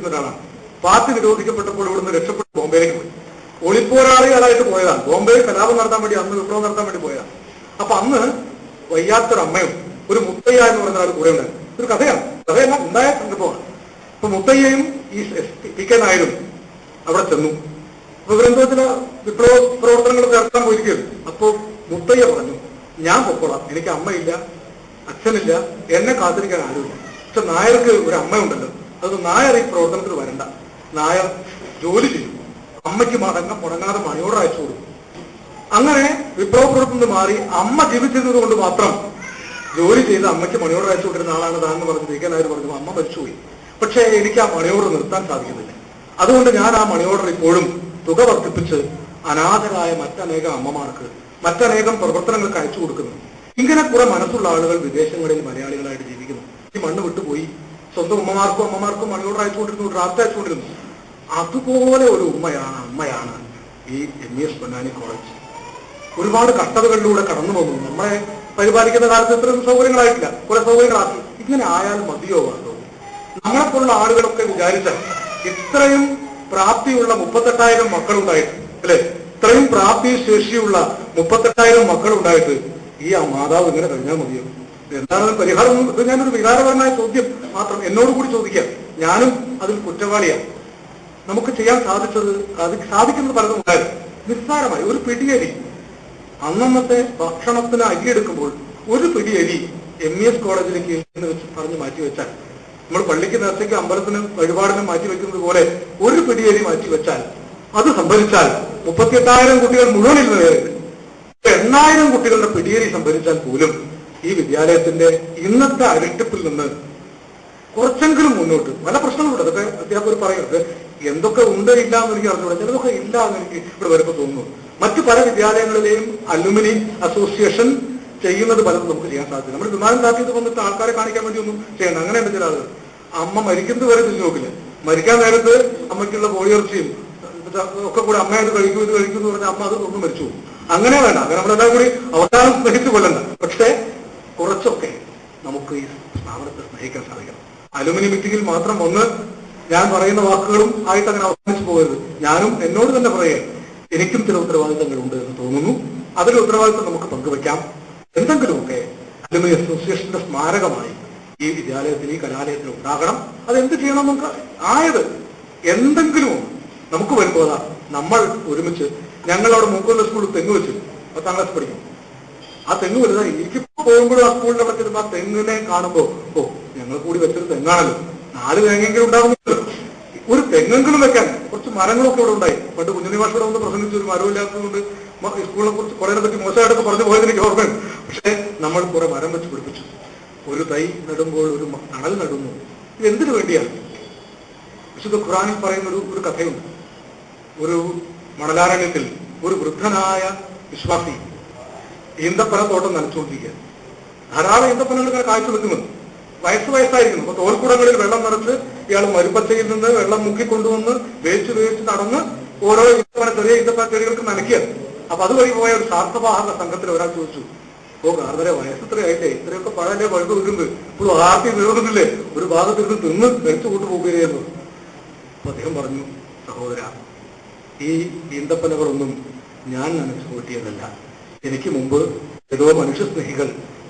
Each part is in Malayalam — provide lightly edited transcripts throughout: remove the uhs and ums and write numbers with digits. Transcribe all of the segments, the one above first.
ഒരാളാണ്. പാർട്ടി നിരോധിക്കപ്പെട്ടപ്പോൾ ഇവിടുന്ന് രക്ഷപ്പെട്ട് ബോംബെയിലേക്ക് പോയി. ഒളിപ്പോരാളികളായിട്ട് പോയതാണ്. ബോംബെയിൽ കലാപം നടത്താൻ വേണ്ടി, അന്ന് വിപ്ലവം നടത്താൻ വേണ്ടി പോയതാണ്. അപ്പൊ അന്ന് വയ്യാത്തൊരമ്മയും ഒരു മുത്തയ്യ എന്ന് പറയുന്ന ഒരാൾ കൂടെ ഉണ്ടായിരുന്നു. ഒരു കഥയാണ്, കഥയെല്ലാം ഉണ്ടായ സന്ദർഭമാണ്. അപ്പൊ മുത്തയ്യയും ഈ പി കെ നായരും അവിടെ ചെന്നു. അപ്പൊ ദുരന്തത്തില് വിപ്ലവ പ്രവർത്തനങ്ങൾ നടത്താൻ പോയിരിക്കുകയാണ്. അപ്പോ മുത്തയ്യ പറഞ്ഞു, ഞാൻ പൊക്കോളാം, എനിക്ക് അമ്മയില്ല, അച്ഛനില്ല, എന്നെ കാത്തിരിക്കാൻ ആരുമില്ല. പക്ഷെ നായർക്ക് ഒരു അമ്മയുണ്ടല്ലോ, അത് നായർ ഈ പ്രവർത്തനത്തിൽ വരണ്ട, നായർ ജോലി ചെയ്യും, അമ്മയ്ക്ക് മുടങ്ങാതെ മണിയോട് അയച്ചു കൊടുക്കും. അങ്ങനെ വിപ്ലവ പ്രവർത്തനം മാറി അമ്മ ജീവിച്ചിരുന്നത് കൊണ്ട് മാത്രം ജോലി ചെയ്ത് അമ്മയ്ക്ക് മണിയോട് അയച്ചു കൊണ്ടിരുന്ന ആളാണ് താൻ എന്ന് പറഞ്ഞ് പി കെ നായർ പറഞ്ഞു. അമ്മ മരിച്ചുപോയി, പക്ഷേ എനിക്ക് ആ മണിയോട് നിർത്താൻ സാധിക്കുന്നില്ല. അതുകൊണ്ട് ഞാൻ ആ മണിയോർഡർ ഇപ്പോഴും തുക വർദ്ധിപ്പിച്ച് അനാഥരായ മറ്റനേകം അമ്മമാർക്ക് മറ്റനേകം പ്രവർത്തനങ്ങൾക്ക് അയച്ചു കൊടുക്കുന്നു. ഇങ്ങനെ കുറെ മനസ്സുള്ള ആളുകൾ വിദേശങ്ങളിൽ മലയാളികളായിട്ട് ജീവിക്കുന്നു. ഈ മണ്ണ് വിട്ടുപോയി സ്വന്തം അമ്മമാർക്കും മണിയോർഡർ അയച്ചുകൊണ്ടിരുന്നു, ഡ്രാഫ്റ്റ് അയച്ചുകൊണ്ടിരുന്നു. അതുപോലെ ഒരു അമ്മയാണ് ഈ MES പൊന്നാനി കോളേജ്. ഒരുപാട് കഷ്ടതകളിലൂടെ കടന്നു പോകുന്നു. നമ്മളെ പരിപാലിക്കുന്ന കാലത്ത് ഇത്രയും സൗകര്യങ്ങളായിട്ടില്ല, കുറെ സൗകര്യങ്ങളാക്കി. ഇങ്ങനെ ആയാൽ മതിയോ വാങ്ങോ? നമ്മളെപ്പോലുള്ള ആളുകളൊക്കെ വിചാരിച്ചാൽ ഇത്രയും പ്രാപ്തിയുള്ള 38,000 മക്കളുണ്ടായിട്ട്, അല്ലെ, ഇത്രയും പ്രാപ്തി ശേഷിയുള്ള 38,000 മക്കളുണ്ടായിട്ട് ഈ മാതാവ് ഇങ്ങനെ കഴിഞ്ഞാൽ മതിയോ? എന്താണ് പരിഹാരം? ഇത് ഞാനൊരു വികാരപരമായ ചോദ്യം മാത്രം എന്നോട് കൂടി ചോദിക്കാം. ഞാനും അതിൽ കുറ്റവാളിയാണ്. നമുക്ക് ചെയ്യാൻ സാധിക്കുന്നത് പലതും ഉണ്ടായിരുന്നു. നിസ്സാരമായി ഒരു പിടിയരി, അന്നത്തെ ഭക്ഷണത്തിന് അരിയെടുക്കുമ്പോൾ ഒരു പിടിയരി MES കോളേജിലേക്ക് വെച്ച് പറഞ്ഞ് മാറ്റിവെച്ചാൽ, നമ്മൾ പള്ളിക്ക് നേർച്ചയ്ക്ക് അമ്പലത്തിന് വഴിപാടിനും മാറ്റിവെക്കുന്നത് പോലെ ഒരു പിടിയരി മാറ്റിവെച്ചാൽ, അത് സംഭരിച്ചാൽ 38,000 കുട്ടികൾ മുഴുവനിൽ നിന്ന് 8,000 കുട്ടികളുടെ പിടിയരി സംഭരിച്ചാൽ പോലും ഈ വിദ്യാലയത്തിന്റെ ഇന്നത്തെ അരിട്ടിപ്പിൽ നിന്ന് കുറച്ചെങ്കിലും മുന്നോട്ട്. പല പ്രശ്നങ്ങളുണ്ട്, അതൊക്കെ അധ്യാപകർ പറയുന്നത്. എന്തൊക്കെ ഉണ്ട് ഇല്ല എന്ന് എനിക്ക് അറിഞ്ഞൂടെ, ചിലതൊക്കെ ഇല്ല എന്ന് എനിക്ക് ഇവിടെ വരുമ്പോൾ തോന്നുന്നു. മറ്റു പല വിദ്യാലയങ്ങളിലെയും അലുമിനി അസോസിയേഷൻ ചെയ്യുന്നത് പലതും നമുക്ക് ചെയ്യാൻ സാധിക്കും. നമ്മൾ വിമാനം താക്കിയത് വന്നിട്ട് ആൾക്കാരെ കാണിക്കാൻ വേണ്ടി ഒന്നും ചെയ്യണം. അങ്ങനെയുണ്ട് ചില ആളുകൾ. അമ്മ മരിക്കുന്നത് വരെ തിരിഞ്ഞു നോക്കില്ല. മരിക്കാൻ നേരത്ത് അമ്മയ്ക്കുള്ള കോഴിയിറച്ചിയും ഒക്കെ കൂടെ അമ്മയത് കഴിക്കും, ഇത് കഴിക്കും എന്ന് പറഞ്ഞാൽ അമ്മ അത് ഒന്നും മരിച്ചു പോകും. അങ്ങനെ വേണ്ട, അങ്ങനെ നമ്മളെല്ലാം കൂടി അവസാനം സ്നേഹിച്ചു കൊല്ലണ്ട. പക്ഷേ കുറച്ചൊക്കെ നമുക്ക് ഈ സ്ഥാപനത്തെ സ്നേഹിക്കാൻ സാധിക്കണം. അലുമിനി മീറ്റിംഗിൽ മാത്രം ഒന്ന് ഞാൻ പറയുന്ന വാക്കുകളും ആയിട്ട് അങ്ങനെ അവസാനിച്ചു പോകരുത്. ഞാനും എന്നോട് തന്നെ പറയുക, എനിക്കും ചില ഉത്തരവാദിത്തങ്ങളുണ്ട് എന്ന് തോന്നുന്നു. അതിൽ ഉത്തരവാദിത്തം നമുക്ക് പങ്കുവെക്കാം. എന്തെങ്കിലുമൊക്കെ അലുമിനി അസോസിയേഷന്റെ സ്മാരകമായി ഈ വിദ്യാലയത്തിൽ, ഈ കലാലയത്തിൽ ഉണ്ടാകണം. അതെന്ത് ചെയ്യണം നമുക്ക് ആയത് എന്തെങ്കിലും നമുക്ക് വരുമ്പോൾ നമ്മൾ ഒരുമിച്ച്, ഞങ്ങളവിടെ മൂക്കുള്ള സ്കൂളിൽ തെങ്ങ് വെച്ചു 10ാം ക്ലാസ് പഠിക്കും. ആ തെങ്ങ് വലുതായി. എനിക്കിപ്പോ പോകുമ്പോഴും ആ സ്കൂളിന്റെ അവിടെ ചെല്ലുമ്പോൾ ആ തെങ്ങിനെ കാണുമ്പോ ഞങ്ങൾ കൂടി വെച്ചൊരു തെങ്ങാണല്ലോ, 4 തേങ്ങെങ്കിലും ഉണ്ടാകുമല്ലോ, ഒരു തെങ്ങെങ്കിലും വെക്കാൻ. കുറച്ച് മരങ്ങളൊക്കെ ഇവിടെ ഉണ്ടായി. പണ്ട് കുഞ്ഞുണ്ണി മാഷ് ഇവിടെ ഒന്ന് പ്രസംഗിച്ചു, ഒരു മരമില്ലാത്തതുകൊണ്ട് സ്കൂളിനെ കുറിച്ച് കുറെ പറ്റി മോശമായിട്ടൊക്കെ പറഞ്ഞു പോയത് എനിക്ക് ഓർമ്മയുണ്ട്. പക്ഷെ നമ്മൾ കുറെ മരം വെച്ച് പിടിപ്പിച്ചു. ഒരു തൈ നടുമ്പോൾ ഒരു തണൽ നടുന്നു. ഇത് എന്തിനു വേണ്ടിയാണ്? വിശുദ്ധ ഖുർആനിൽ പറയുന്ന ഒരു കഥയുണ്ട്. ഒരു മണലാരണ്യത്തിൽ ഒരു വൃദ്ധനായ വിശ്വാസി ഈന്തപ്പനത്തോട്ടം നനച്ചുകൊണ്ടിരിക്കുക. ധാരാളം ഈന്തപ്പനകൾ ഇങ്ങനെ കാഴ്ച വെക്കുന്നു. വയസ്സായിരിക്കുന്നു. അപ്പൊ തോൽക്കുടങ്ങളിൽ വെള്ളം നിറച്ച് ഇയാൾ മരുപ്പച്ചയിൽ നിന്ന് വെള്ളം മുക്കിക്കൊണ്ടുവന്ന് വേച്ച് നടന്ന് ഓരോ ചെറിയ ഈന്തപ്പന ചെടികൾക്ക് നനയ്ക്കുക. അപ്പൊ അതുവഴി പോയ ഒരു സ്വാർത്ഥവാഹക സംഘത്തിൽ ഒരാൾ ചോദിച്ചു, ഗാർദരെ വയസ്സത്രയായില്ലേ, ഇത്രയൊക്കെ പഴയല്ലേ പഴുത് വരുന്നത്, ഇപ്പോഴും ആർത്തി തീർന്നിട്ടില്ലേ, ഒരു ഭാഗത്തിരുന്ന് തിന്ന് കഴിച്ചു കൂട്ട് പോകുകയായിരുന്നു. അപ്പൊ അദ്ദേഹം പറഞ്ഞു, സഹോദര, ഈ ഈന്തപ്പനകളൊന്നും ഞാൻ നനച്ചു കൂട്ടിയതല്ല. എനിക്ക് മുമ്പ് ഏതോ മനുഷ്യസ്നേഹികൾ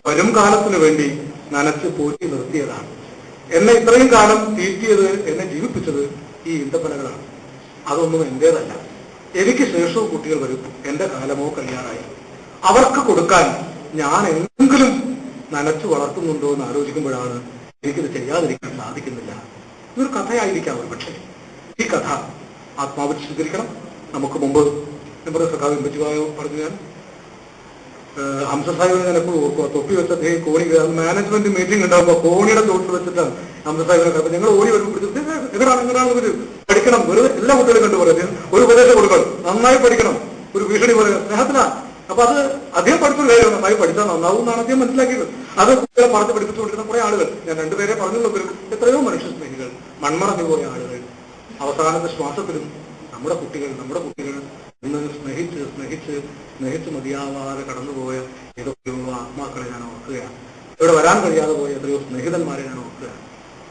വരും കാലത്തിന് വേണ്ടി നനച്ച് പോറ്റി നിർത്തിയതാണ്. എന്നെ ഇത്രയും കാലം തീറ്റിയത്, എന്നെ ജീവിപ്പിച്ചത് ഈ ഈന്തപ്പനകളാണ്. അതൊന്നും എന്റേതല്ല. എനിക്ക് ശേഷവും കുട്ടികൾ വരും, എന്റെ കാലമോ കഴിയാറായി. അവർക്ക് കൊടുക്കാൻ ഞാൻ എന്തെങ്കിലും നനച്ചു വളർത്തുന്നുണ്ടോ എന്ന് ആലോചിക്കുമ്പോഴാണ് എനിക്കിത് ചെയ്യാതിരിക്കാൻ സാധിക്കുന്നില്ല. ഇതൊരു കഥയായിരിക്കാം ഒരു പക്ഷേ. ഈ കഥ ആത്മാവിൽ സ്വീകരിക്കണം. നമുക്ക് മുമ്പ് നമ്മുടെ സഖാവ് ഇമ്പജിവായോ പറഞ്ഞു, ഞാൻ ഹംസ സാഹിബിനെ ഞാൻ എപ്പോഴും ഓർക്കുക. തൊപ്പി വെച്ച അദ്ദേഹം കോണി മാനേജ്മെന്റ് മീറ്റിംഗ് ഉണ്ടാകുമ്പോൾ കോണിയുടെ ചോട്ടിൽ വെച്ചിട്ടാണ് ഹംസ സാഹിബിനെ കണ്ടത്. ഞങ്ങൾ ഓടി വരുമ്പോൾ പിടിച്ചിട്ട് എങ്ങനെയാണ് പഠിക്കണം, വെറുതെ എല്ലാ കുട്ടികളും കണ്ടു പറയാം, ഒരു ഉപദേശം കൊടുക്കണം, നന്നായി പഠിക്കണം, ഒരു ഭീഷണി പറയുക, സ്നേഹത്തിനാ. അപ്പൊ അത് അദ്ദേഹം പഠിച്ചൊരു കാര്യം, നന്നായി പഠിച്ചാൽ നന്നാവും എന്നാണ് അദ്ദേഹം മനസ്സിലാക്കിയത്. അത് കുട്ടികളെ പറഞ്ഞ് പഠിപ്പിച്ചു കൊടുക്കുന്ന കുറെ ആളുകൾ, ഞാൻ 2 പേരെ പറഞ്ഞുള്ളൂ, എത്രയോ മനുഷ്യ സ്നേഹികൾ, മൺമറഞ്ഞു പോയ ആളുകൾ, അവസാനത്തെ ശ്വാസത്തിലും നമ്മുടെ കുട്ടികൾ ഇന്ന് സ്നേഹിച്ച് മതിയാവാതെ കടന്നുപോയ ഏതൊക്കെയോ ആത്മാക്കളെ ഞാൻ ഓർക്കുകയാണ്. ഇവിടെ വരാൻ കഴിയാതെ പോയ എത്രയോ സ്നേഹിതന്മാരെ ഞാൻ ഓർക്കുകയാണ്.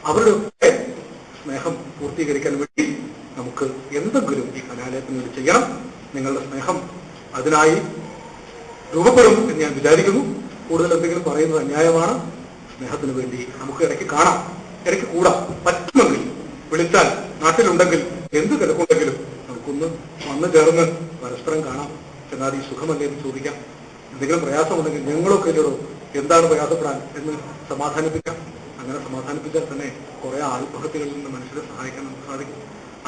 അവരുടെ ഒക്കെ സ്നേഹം പൂർത്തീകരിക്കാൻ വേണ്ടി നമുക്ക് എന്തെങ്കിലും ഈ കലാലയത്തിന് വേണ്ടി ചെയ്യണം. നിങ്ങളുടെ സ്നേഹം അതിനായി രൂപപ്പെടും എന്ന് ഞാൻ വിചാരിക്കുന്നു. കൂടുതൽ എന്തെങ്കിലും പറയുന്നത് അന്യായമാണ്. സ്നേഹത്തിന് വേണ്ടി നമുക്ക് ഇടയ്ക്ക് കാണാം, ഇടയ്ക്ക് കൂടാം. പറ്റുമെങ്കിൽ വിളിച്ചാൽ നാട്ടിലുണ്ടെങ്കിൽ എന്ത് തിരക്കുണ്ടെങ്കിലും നമുക്കൊന്ന് വന്നു ചേർന്ന് പരസ്പരം കാണാം. എന്നാൽ ഈ സുഖമല്ലേ എന്ന് ചോദിക്കാം. എന്തെങ്കിലും പ്രയാസമുണ്ടെങ്കിൽ ഞങ്ങളൊക്കെ ഇല്ലടോ, എന്താണ് പ്രയാസപ്പെടാൻ എന്ന് സമാധാനിപ്പിക്കാം. അങ്ങനെ സമാധാനിപ്പിച്ചാൽ തന്നെ കുറെ ആത്മഹത്യകളിൽ നിന്ന് മനുഷ്യരെ സഹായിക്കാൻ നമുക്ക് സാധിക്കും.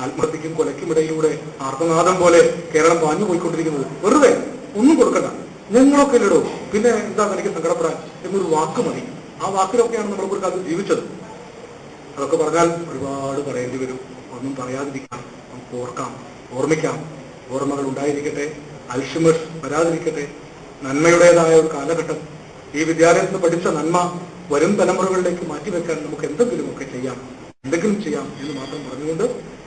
ആത്മഹത്യക്കും കൊലയ്ക്കും ഇടയിലൂടെ ആർത്തനാദം പോലെ കേരളം പാഞ്ഞു പോയിക്കൊണ്ടിരിക്കുന്നത് വെറുതെ ഒന്നും കൊടുക്കണ്ട, ഞങ്ങളൊക്കെ ഇല്ലടോ, പിന്നെ എന്താ എനിക്ക് സങ്കടപ്പെടാൻ എന്നൊരു വാക്ക് മതി. ആ വാക്കിലൊക്കെയാണ് നമ്മളൊക്കെ ഒരു കാലത്ത് ജീവിച്ചത്. അതൊക്കെ പറഞ്ഞാൽ ഒരുപാട് പറയേണ്ടി വരും. ഒന്നും പറയാതിരിക്കാം, നമുക്ക് ഓർക്കാം, ഓർമ്മിക്കാം. ഓർമ്മകൾ ഉണ്ടായിരിക്കട്ടെ, അൽഷിമേഴ്സ് വരാതിരിക്കട്ടെ. നന്മയുടേതായ ഒരു കാലഘട്ടം. ഈ വിദ്യാലയത്തിൽ നിന്ന് പഠിച്ച നന്മ വരും തലമുറകളിലേക്ക് മാറ്റിവെക്കാൻ നമുക്ക് എന്തെങ്കിലുമൊക്കെ ചെയ്യാം, എന്തെങ്കിലും ചെയ്യാം എന്ന് മാത്രം പറഞ്ഞുകൊണ്ട്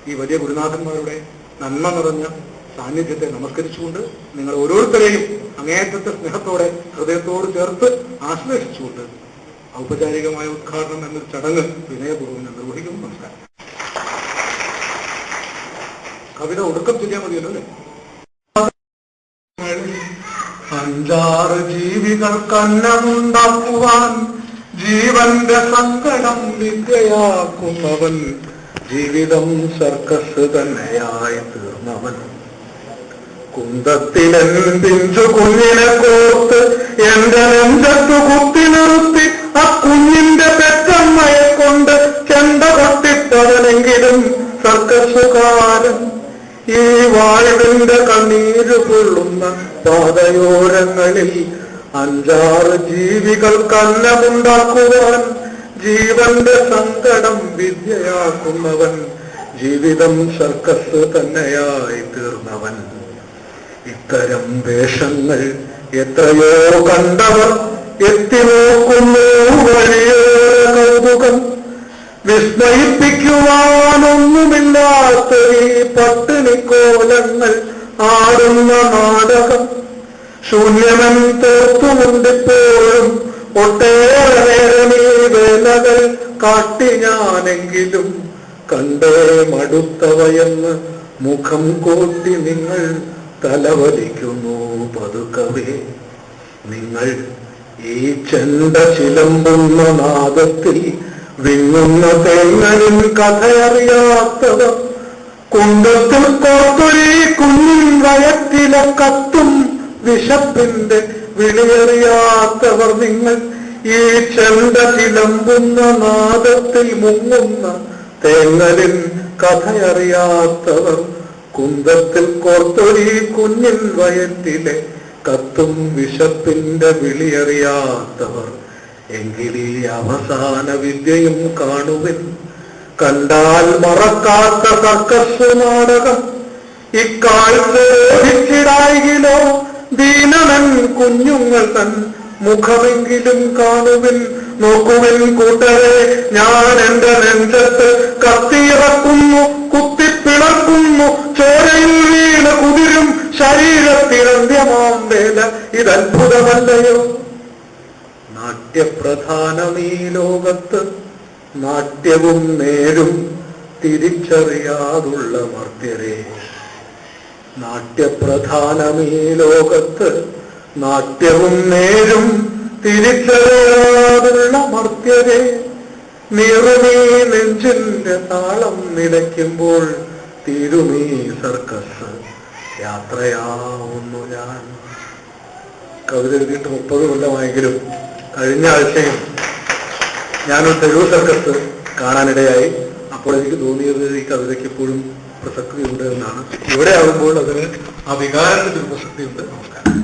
ഈ വലിയ ഗുരുനാഥന്മാരുടെ നന്മ നിറഞ്ഞ സാന്നിധ്യത്തെ നമസ്കരിച്ചുകൊണ്ട് നിങ്ങൾ ഓരോരുത്തരെയും അങ്ങേയറ്റത്തെ സ്നേഹത്തോടെ ഹൃദയത്തോട് ചേർത്ത് ആശ്ലേഷിച്ചുകൊണ്ട് ഔപചാരികമായ ഉദ്ഘാടനം എന്നൊരു ചടങ്ങ് വിനയപൂർവ്വം നിർവഹിക്കുന്നു. നമസ്കാരം. കവിത ഒടുക്കം ചെയ്യാൻ മതിയല്ലോ അല്ലേ? 5-6 ജീവികൾക്കന്നമുണ്ടാക്കുവാൻ ജീവന്റെ സങ്കടം വിദ്യയാക്കുന്നവൻ, ജീവിതം സർക്കസ് തന്നെയായി തീർന്നവൻ. കുന്തത്തിലെൻ പിഞ്ചു കുഞ്ഞിനെ കോർത്ത് എന്റെ നെഞ്ചത്തു കുത്തി നിർത്തി ആ കുഞ്ഞിന്റെ പെറ്റമ്മയെ കൊണ്ട് ചെണ്ട കൊട്ടിട്ടവനെങ്കിലും സർക്കസുകാരൻ. ഈ വായുവിന്റെ കണ്ണീര് കൊള്ളുന്ന പാതയോരങ്ങളിൽ 5-6 ജീവികൾക്കന്നമുണ്ടാക്കുവാൻ ജീവന്റെ സങ്കടം വിദ്യയാക്കുന്നവൻ, ജീവിതം സർക്കസ് തന്നെയായി തീർന്നവൻ. ഇത്തരം വേഷങ്ങൾ എത്രയോ കണ്ടവർ എത്തി നോക്കുന്നു വലിയേറെ കൗതുകം. വിസ്മയിപ്പിക്കുവാനൊന്നുമില്ലാത്ത ഈ പട്ടിണിക്കോലങ്ങൾ ആടുന്ന നാടകം. ശൂന്യമൻ തോർത്തുകൊണ്ടിപ്പോഴും ഒട്ടേറെ നേരം ഈ വേലകൾ കാട്ടി ഞാനെങ്കിലും കണ്ടേ മടുത്തവയെന്ന് മുഖം കോട്ടി നിങ്ങൾ തലവലിക്കുന്നു പതുക്കവേ. നിങ്ങൾ ഈ ചെണ്ട ചിലമ്പുന്ന നാദത്തിൽ വിങ്ങുന്ന തേങ്ങലിൻ കഥയറിയാത്തവർ, കുന്തത്തിൽ കോർത്തൊരീ കുഞ്ഞിൻ വയറ്റിലെ കത്തും വിശപ്പിന്റെ വിളിയറിയാത്തവർ, നിങ്ങൾ ഈ ചെണ്ട ചിലമ്പുന്ന നാദത്തിൽ മുങ്ങുന്ന തേങ്ങലിൻ കഥയറിയാത്തവർ, കുന്തത്തിൽ കോർത്തൊരീ കുഞ്ഞിൻ വയറ്റിലെ കത്തും വിശപ്പിന്റെ വിളിയറിയാത്തവർ, എങ്കിലീ അവസാന വിദ്യയും കാണുവിൻ. കണ്ടാൽ മറക്കാത്ത സർക്കസ് നാടകം. ഇക്കാഴ്ചയിടായിലോ ദീനമൻ കുഞ്ഞുങ്ങൾ തൻ മുഖമെങ്കിലും കാണുവിൻ. നോക്കുവിൻ കൂട്ടരെ, ഞാൻ എന്റെ നെഞ്ചത്ത് കത്തിയിറക്കുന്നു, കുത്തിപ്പിളർക്കുന്നു, ചോരയിൽ വീണ കുതിരും ശരീരത്തിരന്ത്യമാം വേല. ഇതത്ഭുതമല്ലയോ? നാട്യപ്രധാനമീ ലോകത്ത് നാട്യവും നേരും തിരിച്ചറിയാതുള്ള മർത്യരെ. നാട്യപ്രധാനമീ ലോകത്ത് നാട്യവും നേരും തിരിച്ചറിയാതുള്ള മർത്യരെ. നീറുമീ നെഞ്ചിന്റെ താളം നിലയ്ക്കുമ്പോൾ തീരുമീ സർക്കസ്, യാത്രയാവുന്നു ഞാൻ. കവിത എഴുതിയിട്ട് 30 കൊല്ലമായെങ്കിലും കഴിഞ്ഞ ആഴ്ചയും ഞാനൊരു തെരുവ് സർക്കസ് കാണാനിടയായി. അപ്പോൾ എനിക്ക് തോന്നിയത് ഈ കവിതയ്ക്ക് എപ്പോഴും പ്രസക്തി ഉണ്ട് എന്നാണ്. ഇവിടെ ആകുമ്പോൾ അതിന് ആ വികാരത്തിന് പ്രസക്തി ഉണ്ട്. നമസ്കാരം.